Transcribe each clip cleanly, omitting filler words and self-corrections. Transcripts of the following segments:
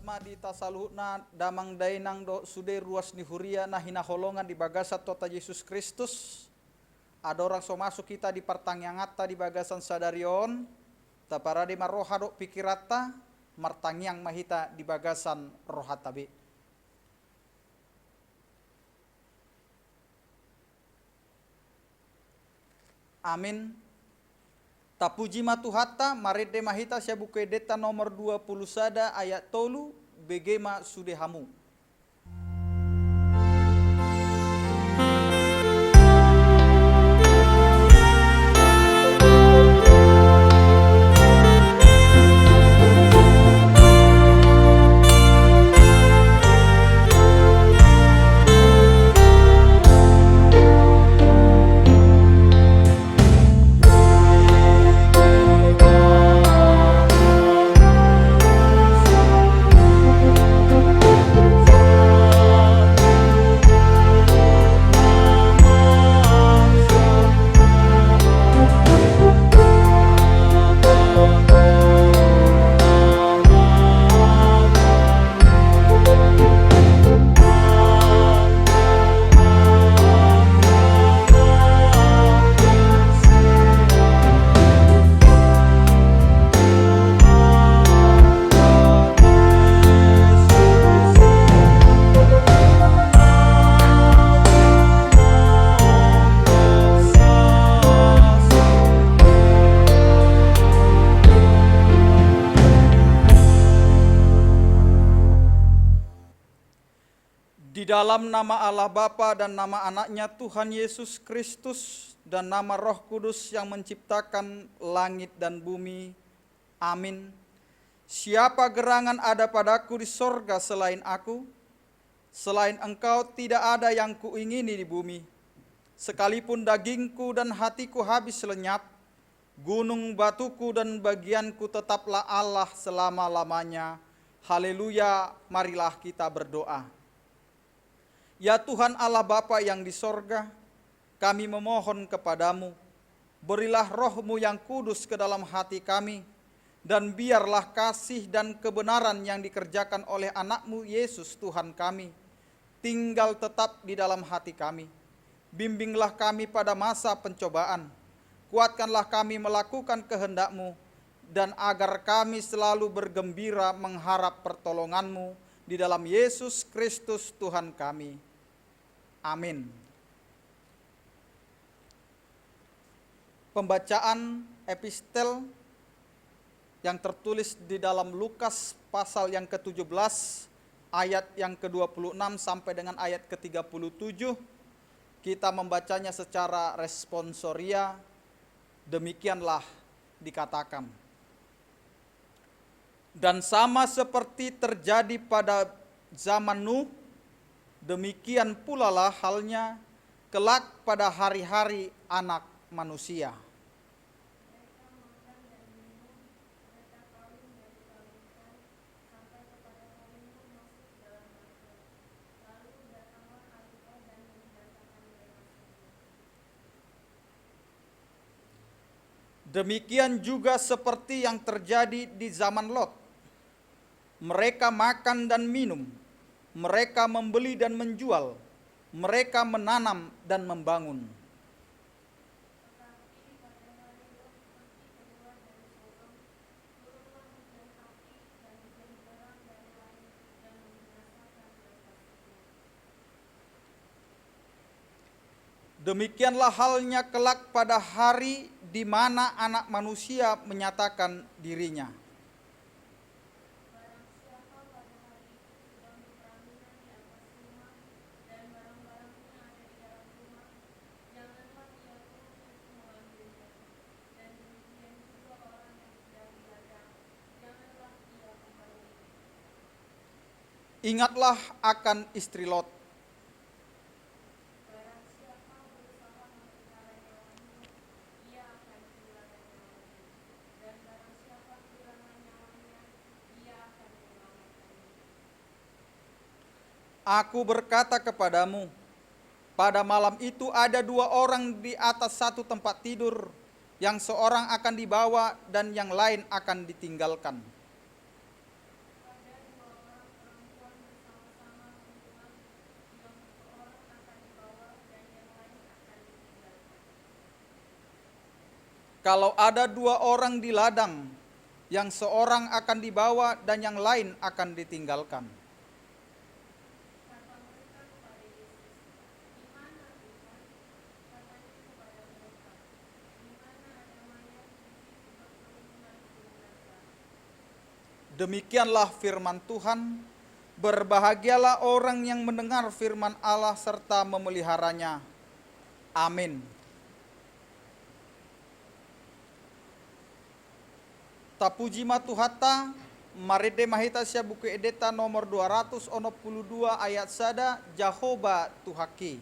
asma di tasaluhna damang dainang do sude ruas ni huria nah hina holongan di bagasat tota Yesus Kristus. Ada orang so masuk kita di pertangiangata di bagasan sadarion. Tapara di maroha do pikirata martangiang mahita di bagasan rohatabe. Amin. Tapuji matuhatta marede mahita syabuke deta nomor 20 sada ayat tolu begema sudehamu. Di dalam nama Allah Bapa dan nama anaknya Tuhan Yesus Kristus dan nama Roh Kudus yang menciptakan langit dan bumi. Amin. Siapa gerangan ada padaku di sorga selain aku? Selain engkau tidak ada yang kuingini di bumi. Sekalipun dagingku dan hatiku habis lenyap, gunung batuku dan bagianku tetaplah Allah selama-lamanya. Haleluya, marilah kita berdoa. Ya Tuhan Allah Bapa yang di sorga, kami memohon kepadamu, berilah roh-Mu yang kudus ke dalam hati kami, dan biarlah kasih dan kebenaran yang dikerjakan oleh anak-Mu Yesus Tuhan kami, tinggal tetap di dalam hati kami. Bimbinglah kami pada masa pencobaan, kuatkanlah kami melakukan kehendak-Mu, dan agar kami selalu bergembira mengharap pertolongan-Mu, di dalam Yesus Kristus Tuhan kami. Amin. Pembacaan epistel yang tertulis di dalam Lukas pasal yang ke-17 ayat yang ke-26 sampai dengan ayat ke-37. Kita membacanya secara responsoria. Demikianlah dikatakan. Dan sama seperti terjadi pada zaman Nuh, demikian pula lah halnya kelak pada hari-hari anak manusia. Demikian juga seperti yang terjadi di zaman Lot. Mereka makan dan minum, mereka membeli dan menjual, mereka menanam dan membangun. Demikianlah halnya kelak pada hari di mana anak manusia menyatakan dirinya. Ingatlah akan istri Lot. Aku berkata kepadamu, pada malam itu ada dua orang di atas satu tempat tidur, yang seorang akan dibawa dan yang lain akan ditinggalkan. Kalau ada dua orang di ladang, yang seorang akan dibawa dan yang lain akan ditinggalkan. Demikianlah firman Tuhan. Berbahagialah orang yang mendengar firman Allah serta memeliharanya. Amin. Tapuji matuhata, maride mahita sia buku edeta nomor 262 ayat sada, Jahoba Tuhaki.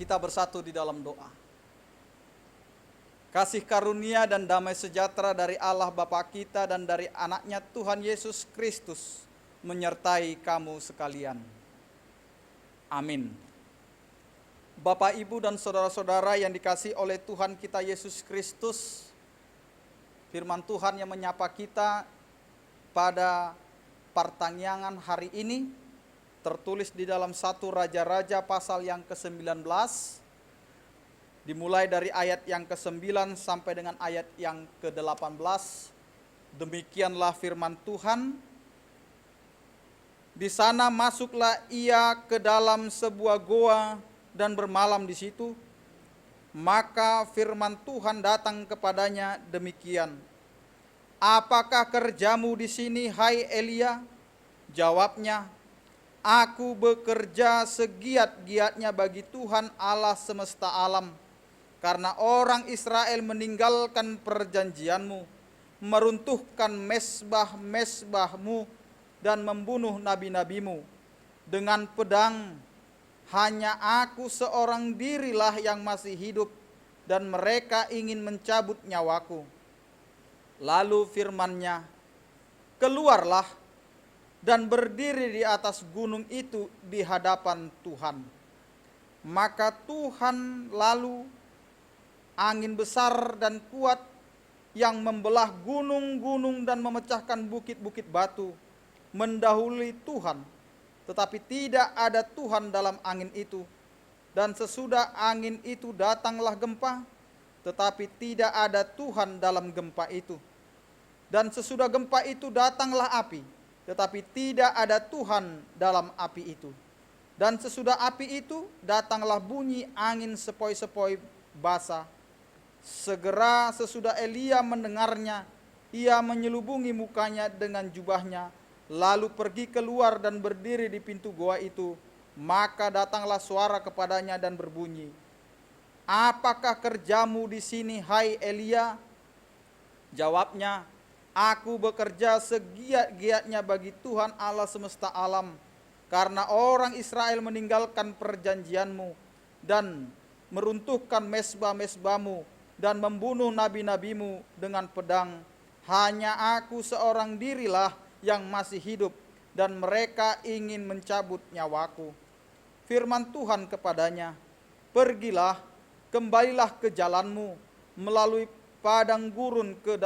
Kita bersatu di dalam doa. Kasih karunia dan damai sejahtera dari Allah Bapa kita dan dari anaknya Tuhan Yesus Kristus menyertai kamu sekalian. Amin. Bapak, Ibu, dan saudara-saudara yang dikasihi oleh Tuhan kita Yesus Kristus, firman Tuhan yang menyapa kita pada pertanyaan hari ini tertulis di dalam 1 Raja-Raja pasal yang ke-19, dimulai dari ayat yang ke-9 sampai dengan ayat yang ke-18. Demikianlah firman Tuhan. Di sana masuklah ia ke dalam sebuah goa dan bermalam di situ. Maka firman Tuhan datang kepadanya demikian, "Apakah kerjamu di sini, hai Elia?" Jawabnya, "Aku bekerja segiat-giatnya bagi Tuhan Allah semesta alam, karena orang Israel meninggalkan perjanjianmu, meruntuhkan mesbah-mesbahmu, dan membunuh nabi-nabimu. Dengan pedang, hanya aku seorang dirilah yang masih hidup, dan mereka ingin mencabut nyawaku." Lalu firman-Nya, "Keluarlah dan berdiri di atas gunung itu di hadapan Tuhan." Maka Tuhan lalu angin besar dan kuat yang membelah gunung-gunung dan memecahkan bukit-bukit batu mendahului Tuhan, tetapi tidak ada Tuhan dalam angin itu. Dan sesudah angin itu datanglah gempa, tetapi tidak ada Tuhan dalam gempa itu. Dan sesudah gempa itu datanglah api, tetapi tidak ada Tuhan dalam api itu. Dan sesudah api itu datanglah bunyi angin sepoi-sepoi basah. Segera sesudah Elia mendengarnya, ia menyelubungi mukanya dengan jubahnya, lalu pergi keluar dan berdiri di pintu goa itu. Maka datanglah suara kepadanya dan berbunyi, "Apakah kerjamu di sini, hai Elia?" Jawabnya, "Aku bekerja segiat-giatnya bagi Tuhan Allah semesta alam, karena orang Israel meninggalkan perjanjianmu dan meruntuhkan mesbah-mesbahmu dan membunuh nabi-nabimu dengan pedang. Hanya aku seorang dirilah yang masih hidup, dan mereka ingin mencabut nyawaku." Firman Tuhan kepadanya, "Pergilah, kembalilah ke jalanmu melalui padang gurun ke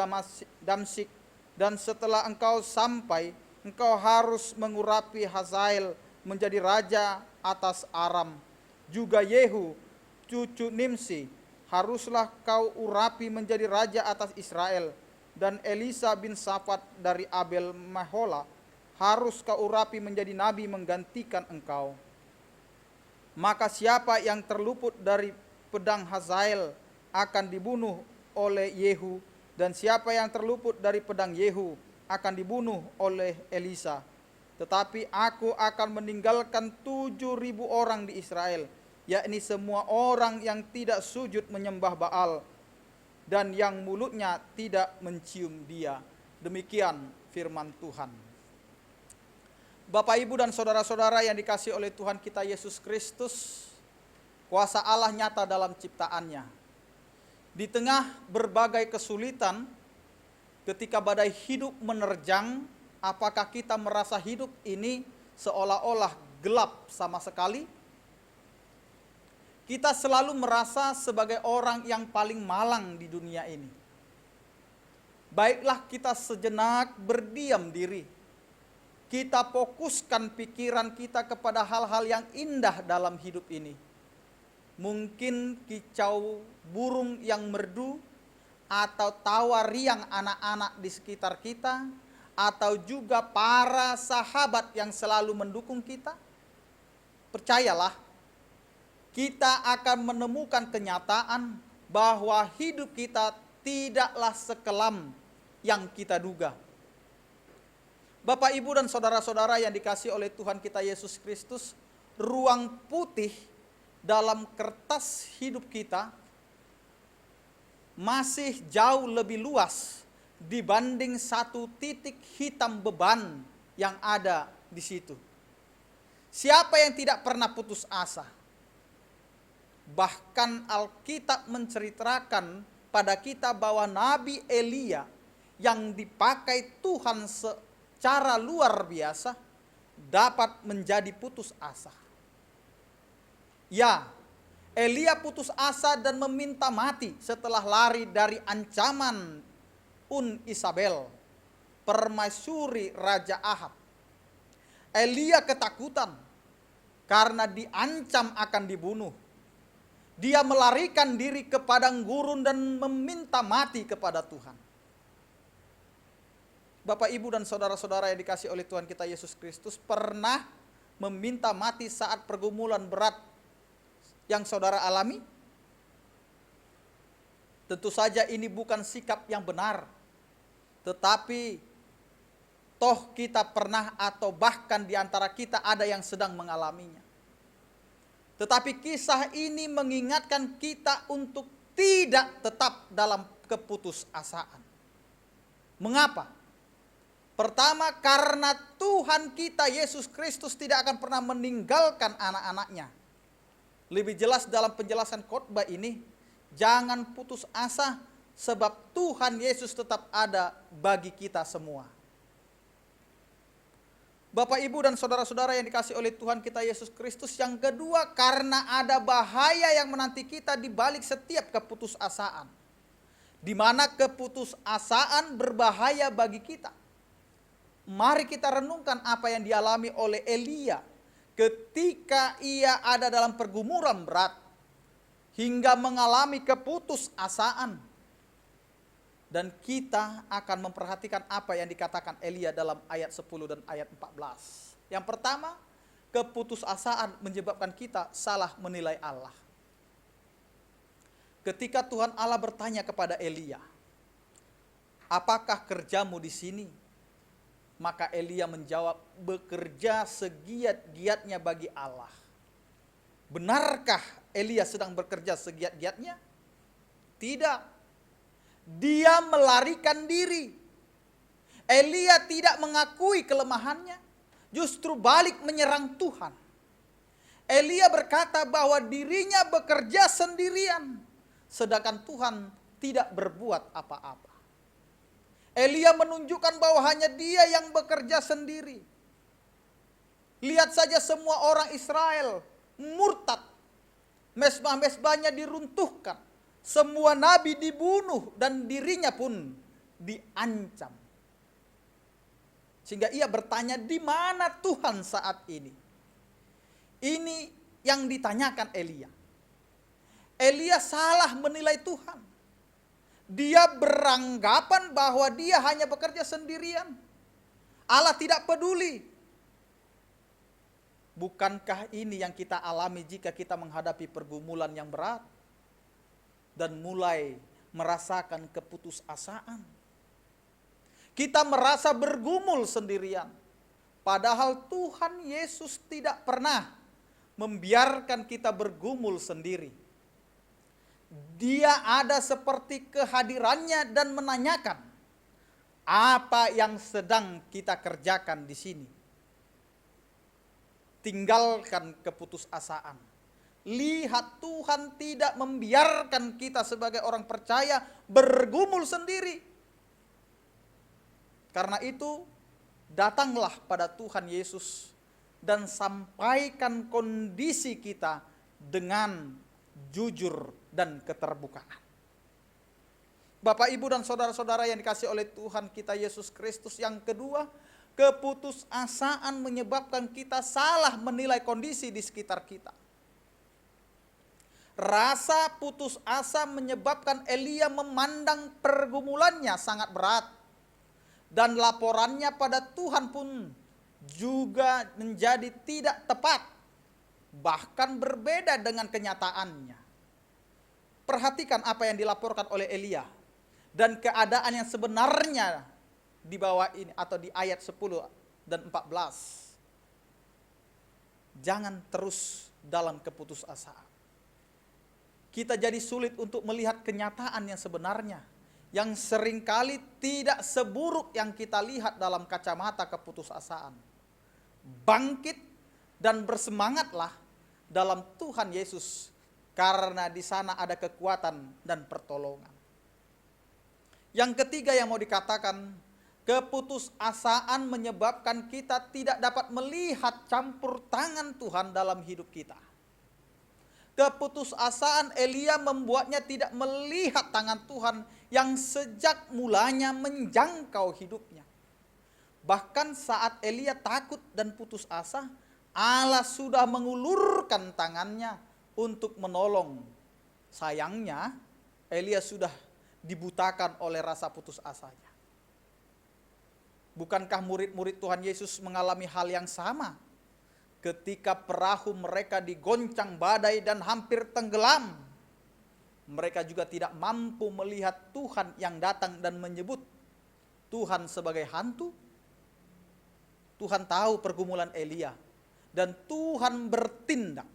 Damsyik, dan setelah engkau sampai, engkau harus mengurapi Hazael menjadi raja atas Aram. Juga Yehu, cucu Nimsi, haruslah kau urapi menjadi raja atas Israel, dan Elisa bin Safat dari Abel Mehola harus kau urapi menjadi nabi menggantikan engkau. Maka siapa yang terluput dari pedang Hazael akan dibunuh oleh Yehu, dan siapa yang terluput dari pedang Yehu akan dibunuh oleh Elisa. Tetapi aku akan meninggalkan 7.000 orang di Israel, yakni semua orang yang tidak sujud menyembah Baal dan yang mulutnya tidak mencium dia. Demikian firman Tuhan. Bapak, Ibu, dan saudara-saudara yang dikasihi oleh Tuhan kita Yesus Kristus, kuasa Allah nyata dalam ciptaannya. Di tengah berbagai kesulitan, ketika badai hidup menerjang, apakah kita merasa hidup ini seolah-olah gelap sama sekali? Kita selalu merasa sebagai orang yang paling malang di dunia ini. Baiklah kita sejenak berdiam diri. Kita fokuskan pikiran kita kepada hal-hal yang indah dalam hidup ini. Mungkin kicau burung yang merdu, atau tawa riang anak-anak di sekitar kita, atau juga para sahabat yang selalu mendukung kita. Percayalah, kita akan menemukan kenyataan bahwa hidup kita tidaklah sekelam yang kita duga. Bapak, Ibu, dan saudara-saudara yang dikasihi oleh Tuhan kita Yesus Kristus, ruang putih dalam kertas hidup kita masih jauh lebih luas dibanding satu titik hitam beban yang ada di situ. Siapa yang tidak pernah putus asa? Bahkan Alkitab menceritakan pada kita bahwa Nabi Elia yang dipakai Tuhan secara luar biasa dapat menjadi putus asa. Ya, Elia putus asa dan meminta mati setelah lari dari ancaman Isabel, permaisuri Raja Ahab. Elia ketakutan karena diancam akan dibunuh. Dia melarikan diri ke padang gurun dan meminta mati kepada Tuhan. Bapak, Ibu, dan saudara-saudara yang dikasihi oleh Tuhan kita Yesus Kristus, pernah meminta mati saat pergumulan berat yang saudara alami? Tentu saja ini bukan sikap yang benar. Tetapi toh kita pernah, atau bahkan di antara kita ada yang sedang mengalaminya. Tetapi kisah ini mengingatkan kita untuk tidak tetap dalam keputusasaan. Mengapa? Pertama, karena Tuhan kita Yesus Kristus tidak akan pernah meninggalkan anak-anaknya. Lebih jelas dalam penjelasan khotbah ini, jangan putus asa sebab Tuhan Yesus tetap ada bagi kita semua. Bapak, Ibu, dan saudara-saudara yang dikasihi oleh Tuhan kita Yesus Kristus, yang kedua, karena ada bahaya yang menanti kita di balik setiap keputusasaan, di mana keputusasaan berbahaya bagi kita. Mari kita renungkan apa yang dialami oleh Elia ketika ia ada dalam pergumulan berat hingga mengalami keputusasaan. Dan kita akan memperhatikan apa yang dikatakan Elia dalam ayat 10 dan ayat 14. Yang pertama, keputusasaan menyebabkan kita salah menilai Allah. Ketika Tuhan Allah bertanya kepada Elia, "Apakah kerjamu di sini?" Maka Elia menjawab, "Bekerja segiat-giatnya bagi Allah." Benarkah Elia sedang bekerja segiat-giatnya? Tidak. Dia melarikan diri. Elia tidak mengakui kelemahannya, justru balik menyerang Tuhan. Elia berkata bahwa dirinya bekerja sendirian, sedangkan Tuhan tidak berbuat apa-apa. Elia menunjukkan bahwa hanya dia yang bekerja sendiri. Lihat saja semua orang Israel murtad. Mezbah-mezbahnya diruntuhkan. Semua nabi dibunuh dan dirinya pun diancam. Sehingga ia bertanya, di mana Tuhan saat ini? Ini yang ditanyakan Elia. Elia salah menilai Tuhan. Dia beranggapan bahwa dia hanya bekerja sendirian. Allah tidak peduli. Bukankah ini yang kita alami jika kita menghadapi pergumulan yang berat dan mulai merasakan keputusasaan? Kita merasa bergumul sendirian, padahal Tuhan Yesus tidak pernah membiarkan kita bergumul sendiri. Dia ada seperti kehadirannya dan menanyakan, apa yang sedang kita kerjakan di sini? Tinggalkan keputusasaan. Lihat, Tuhan tidak membiarkan kita sebagai orang percaya bergumul sendiri. Karena itu, datanglah pada Tuhan Yesus dan sampaikan kondisi kita dengan jujur dan keterbukaan. Bapak, Ibu, dan saudara-saudara yang dikasihi oleh Tuhan kita Yesus Kristus, yang kedua, keputusasaan menyebabkan kita salah menilai kondisi di sekitar kita. Rasa putus asa menyebabkan Elia memandang pergumulannya sangat berat, dan laporannya pada Tuhan pun juga menjadi tidak tepat, bahkan berbeda dengan kenyataannya. Perhatikan apa yang dilaporkan oleh Elia dan keadaan yang sebenarnya di bawah ini atau di ayat 10 dan 14. Jangan terus dalam keputusasaan. Kita jadi sulit untuk melihat kenyataan yang sebenarnya, yang seringkali tidak seburuk yang kita lihat dalam kacamata keputusasaan. Bangkit dan bersemangatlah dalam Tuhan Yesus, karena di sana ada kekuatan dan pertolongan. Yang ketiga yang mau dikatakan, keputusasaan menyebabkan kita tidak dapat melihat campur tangan Tuhan dalam hidup kita. Keputusasaan Elia membuatnya tidak melihat tangan Tuhan yang sejak mulanya menjangkau hidupnya. Bahkan saat Elia takut dan putus asa, Allah sudah mengulurkan tangannya untuk menolong. Sayangnya, Elia sudah dibutakan oleh rasa putus asanya. Bukankah murid-murid Tuhan Yesus mengalami hal yang sama? Ketika perahu mereka digoncang badai dan hampir tenggelam, mereka juga tidak mampu melihat Tuhan yang datang dan menyebut Tuhan sebagai hantu. Tuhan tahu pergumulan Elia dan Tuhan bertindak.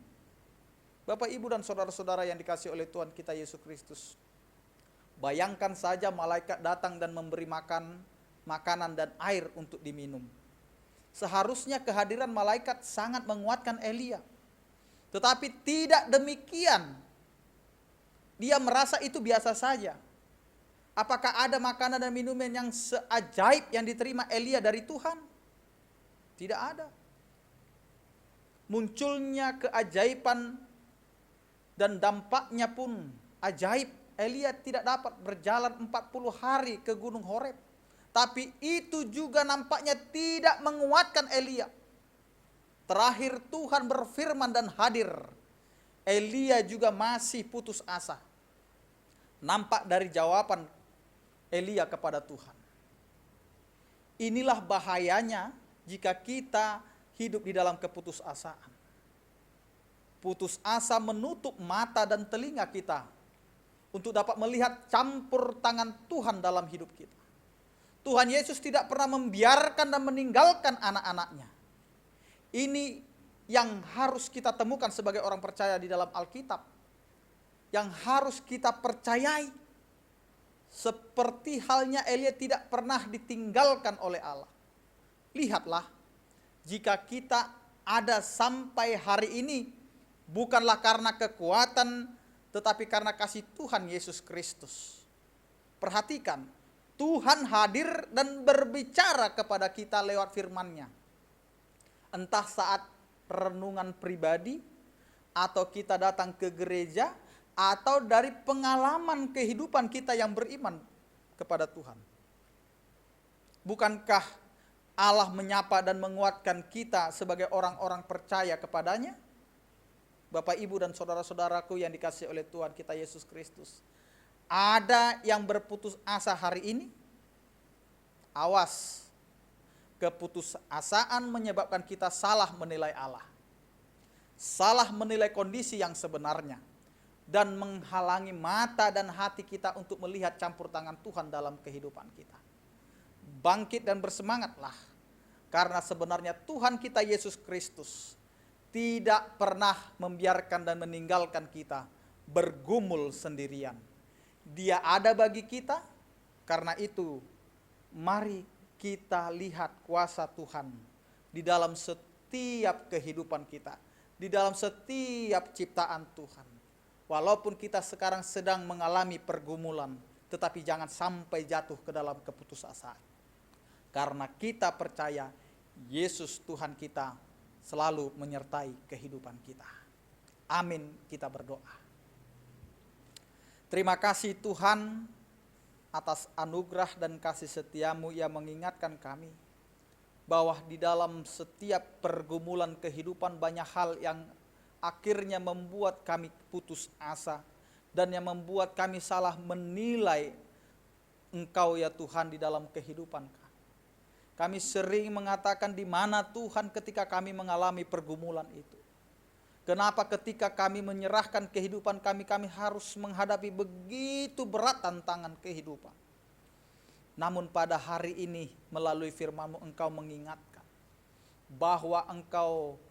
Bapak, Ibu, dan saudara-saudara yang dikasihi oleh Tuhan kita Yesus Kristus, bayangkan saja malaikat datang dan memberi makanan dan air untuk diminum. Seharusnya kehadiran malaikat sangat menguatkan Elia. Tetapi tidak demikian. Dia merasa itu biasa saja. Apakah ada makanan dan minuman yang seajaib yang diterima Elia dari Tuhan? Tidak ada. Munculnya keajaiban dan dampaknya pun ajaib. Elia tidak dapat berjalan 40 hari ke Gunung Horeb. Tapi itu juga nampaknya tidak menguatkan Elia. Terakhir Tuhan berfirman dan hadir. Elia juga masih putus asa. Nampak dari jawaban Elia kepada Tuhan. Inilah bahayanya jika kita hidup di dalam keputusasaan. Putus asa menutup mata dan telinga kita untuk dapat melihat campur tangan Tuhan dalam hidup kita. Tuhan Yesus tidak pernah membiarkan dan meninggalkan anak-anaknya. Ini yang harus kita temukan sebagai orang percaya di dalam Alkitab. Yang harus kita percayai. Seperti halnya Elia tidak pernah ditinggalkan oleh Allah. Lihatlah, jika kita ada sampai hari ini, bukanlah karena kekuatan, tetapi karena kasih Tuhan Yesus Kristus. Perhatikan, Tuhan hadir dan berbicara kepada kita lewat firman-Nya. Entah saat renungan pribadi, atau kita datang ke gereja, atau dari pengalaman kehidupan kita yang beriman kepada Tuhan. Bukankah Allah menyapa dan menguatkan kita sebagai orang-orang percaya kepadanya? Bapak, Ibu, dan saudara-saudaraku yang dikasihi oleh Tuhan kita Yesus Kristus. Ada yang berputus asa hari ini? Awas, keputusasaan menyebabkan kita salah menilai Allah. Salah menilai kondisi yang sebenarnya. Dan menghalangi mata dan hati kita untuk melihat campur tangan Tuhan dalam kehidupan kita. Bangkit dan bersemangatlah. Karena sebenarnya Tuhan kita Yesus Kristus tidak pernah membiarkan dan meninggalkan kita bergumul sendirian. Dia ada bagi kita, karena itu mari kita lihat kuasa Tuhan di dalam setiap kehidupan kita, di dalam setiap ciptaan Tuhan. Walaupun kita sekarang sedang mengalami pergumulan, tetapi jangan sampai jatuh ke dalam keputusasaan. Karena kita percaya Yesus Tuhan kita selalu menyertai kehidupan kita. Amin, kita berdoa. Terima kasih Tuhan atas anugerah dan kasih setiamu yang mengingatkan kami bahwa di dalam setiap pergumulan kehidupan banyak hal yang akhirnya membuat kami putus asa dan yang membuat kami salah menilai Engkau ya Tuhan di dalam kehidupan kami. Kami sering mengatakan di mana Tuhan ketika kami mengalami pergumulan itu. Kenapa ketika kami menyerahkan kehidupan kami, kami harus menghadapi begitu berat tantangan kehidupan. Namun pada hari ini melalui firman-Mu Engkau mengingatkan bahwa Engkau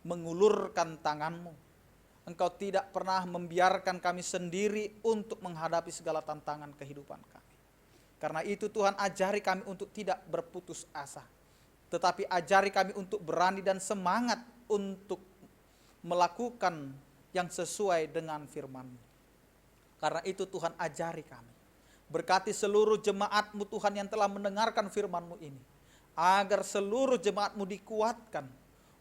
mengulurkan tangan-Mu. Engkau tidak pernah membiarkan kami sendiri untuk menghadapi segala tantangan kehidupan kami. Karena itu Tuhan ajari kami untuk tidak berputus asa. Tetapi ajari kami untuk berani dan semangat untuk melakukan yang sesuai dengan firman-Mu. Karena itu Tuhan ajari kami. Berkati seluruh jemaat-Mu Tuhan yang telah mendengarkan firman-Mu ini. Agar seluruh jemaat-Mu dikuatkan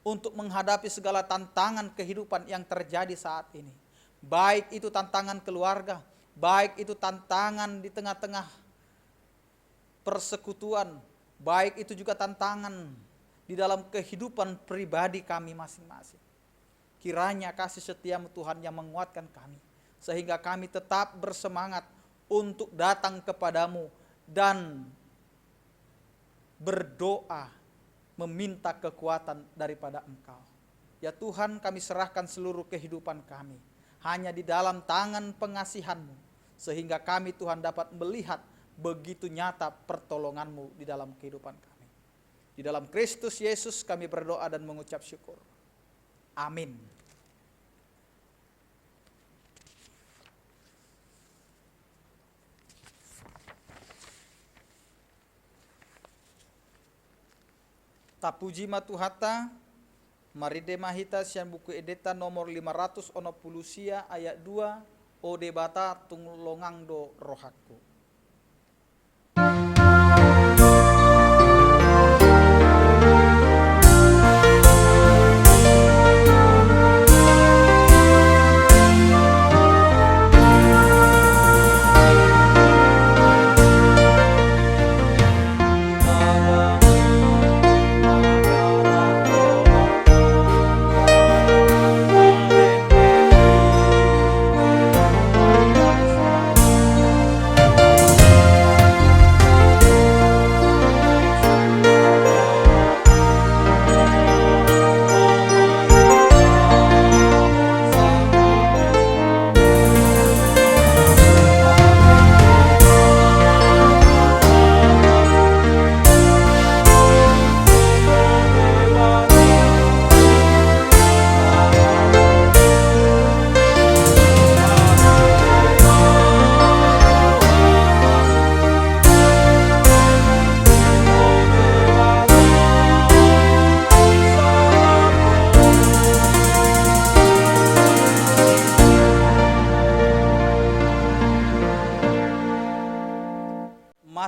untuk menghadapi segala tantangan kehidupan yang terjadi saat ini. Baik itu tantangan keluarga, baik itu tantangan di tengah-tengah persekutuan, baik itu juga tantangan di dalam kehidupan pribadi kami masing-masing. Kiranya kasih setiamu Tuhan yang menguatkan kami, sehingga kami tetap bersemangat untuk datang kepadamu dan berdoa meminta kekuatan daripada Engkau. Ya Tuhan, kami serahkan seluruh kehidupan kami hanya di dalam tangan pengasihan-Mu, sehingga kami Tuhan dapat melihat begitu nyata pertolongan-Mu di dalam kehidupan kami. Di dalam Kristus Yesus kami berdoa dan mengucap syukur. Amin. Tapuji matuhata, maride mahita sian buku edeta nomor 560 sia ayat 2, o debata tunglongang do rohaku.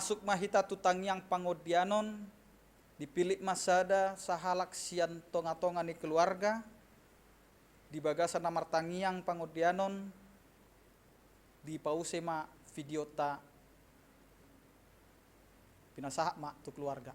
Masuk mahita tutang yang pangodianon, dipilih masada sahalak sian tonga-tonga ni keluarga, di bagasan namar tangiang pangodianon, di pausema videota pinasahak mak tu keluarga.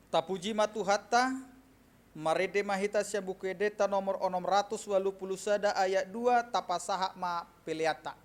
Tapuji matuhatta, marede mahita sia buku edeta nomor 680 sada ayat 2 tapasaha ma peleata.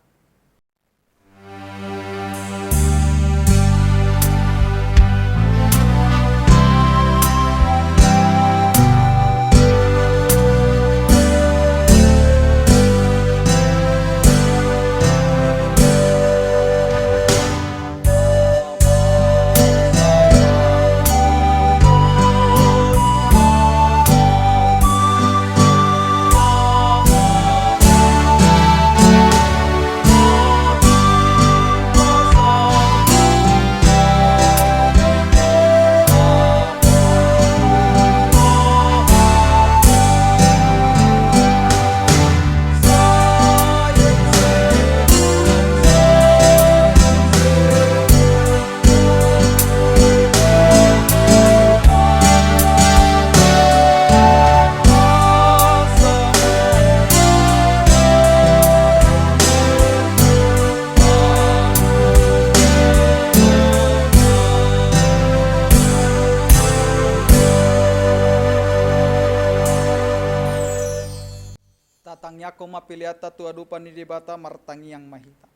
Tatangnya koma piliata tua dupa ni debata martangi yang mahita.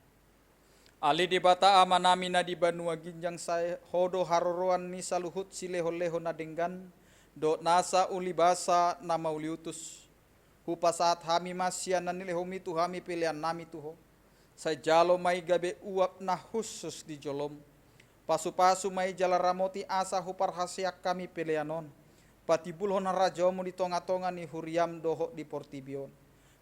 Ali debata amanami na di banua ginjang saya hodo haroroan ni saluhut sileho-leho na denggan do nasa ulibasa nama uliutus. Hupa saat hami masya na nilehomi tu hami pilihan nami tuho. Saya jalo mai gabe uap na khusus di jolom. Pasu-pasu mai jalaramoti asa hupar hasiak kami pilihanon. Patibulhon rajomu di tonga-tonga ni huriam doho di portibion.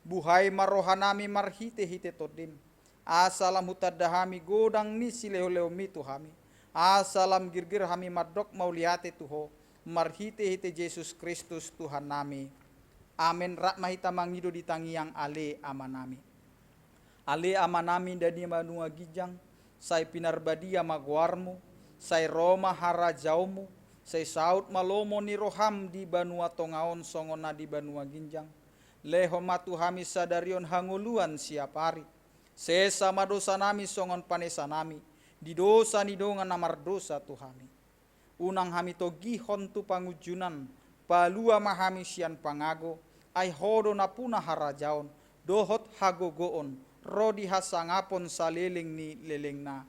Buhai marohanami marhite-hite todim. Asalam hutadahami godang ni sileo-leo mitu hami. Asalam girgir hami madok mauliate tuho. Marhite-hite Yesus Kristus Tuhan nami. Amin. Rakmahita mangido di tangiang ale amanami. Ale amanami dani manua gijang. Sai pinarbadia maguarmu. Sai Roma harajaumu. Sai saut malomo ni roham di banua tongaon songona di banua ginjang. Leho matu hami sadarion hanguluan siapari. Sesa madosa nami songon panesa nami. Di dosa ni dongan namar dosa Tuhami. Unang hami to gihon tu pangujunan. Palua mahami sian pangago. Ai hodo napuna harajaon. Dohot hagogoon. Rodi hasangapon saliling ni lelengna.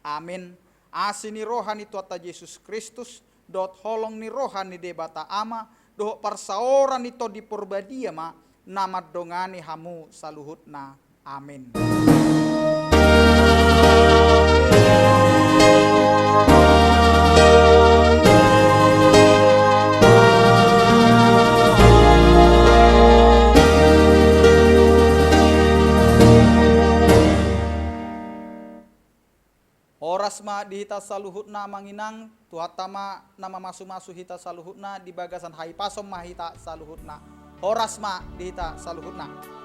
Amin. Asini rohani tuata Yesus Kristus. Dot holong ni rohani debata ama. Dohot parsaoran ito di porbadia ma. Nama dongani hamu saluhutna. Amin. Orasma dihita saluhutna manginang tuhatama nama masu-masu hita saluhutna di bagasan hai pasom mahita saluhutna. Orasma dihita saluhutna.